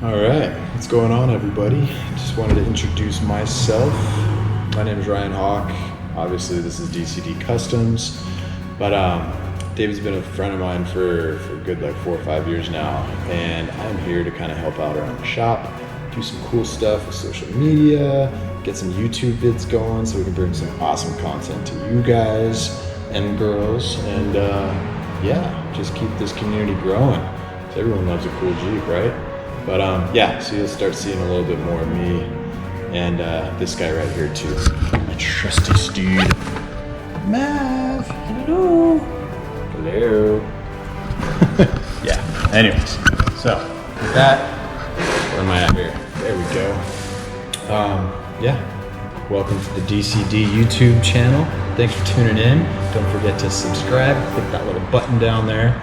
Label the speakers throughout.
Speaker 1: All right, what's going on, everybody? Just wanted to introduce myself. My name is Ryan Haake. Obviously, this is DCD Customs, but David's been a friend of mine for a good like 4 or 5 years now, and I'm here to kind of help out around the shop, do some cool stuff with social media, get some YouTube vids going so we can bring some awesome content to you guys and girls, and yeah, just keep this community growing. So everyone loves a cool Jeep, right? But yeah, so you'll start seeing a little bit more of me and this guy right here too, my trusty steed, Mav. Hello. Hello. Yeah. Anyways, so with that, where am I at here? There we go. Yeah. Welcome to the DCD YouTube channel. Thanks for tuning in. Don't forget to subscribe. Click that little button down there,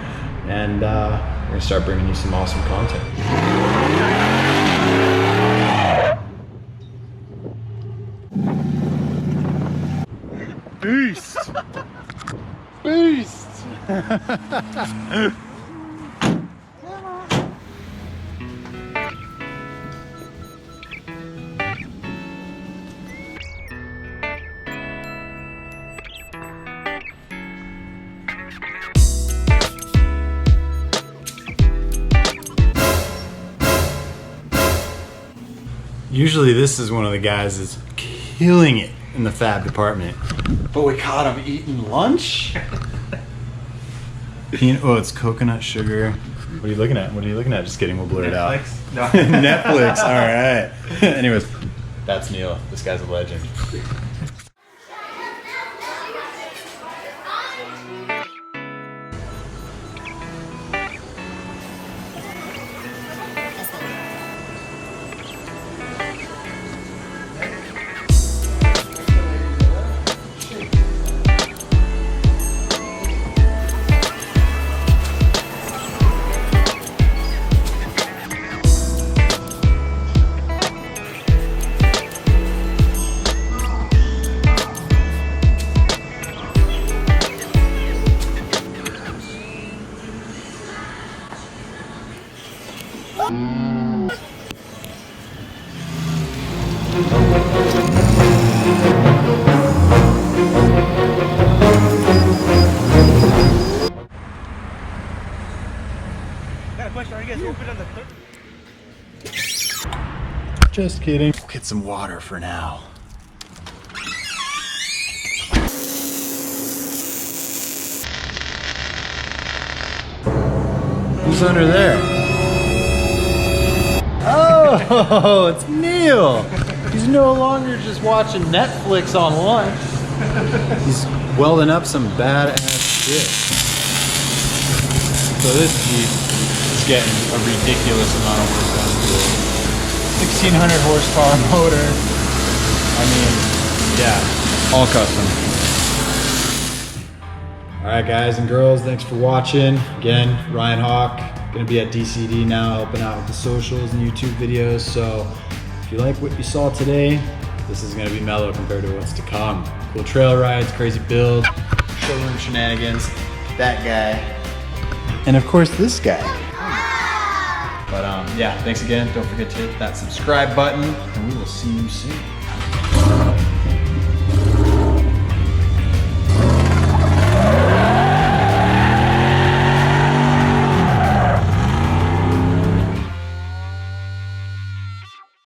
Speaker 1: and we're gonna start bringing you some awesome content. Beast! Beast! Usually this is one of the guys that's killing it in the fab department. But we caught him eating lunch? Oh, it's coconut sugar. What are you looking at? What are you looking at? Just kidding, we'll blur it out.
Speaker 2: No.
Speaker 1: Netflix, all right. Anyways, that's Neil. This guy's a legend. Just kidding. We'll get some water for now. Who's under there? Oh, it's Neil. He's no longer just watching Netflix on lunch. He's welding up some badass shit. So this Jeep is getting a ridiculous amount of work done to it. 1600 horsepower motor. I mean, yeah, all custom. All right, guys and girls, thanks for watching. Again, Ryan Haake, gonna be at DCD now, helping out with the socials and YouTube videos. So if you like what you saw today, this is gonna be mellow compared to what's to come. Cool trail rides, crazy build, showroom shenanigans, that guy, and of course this guy. But yeah, thanks again. Don't forget to hit that subscribe button, and we will see you soon.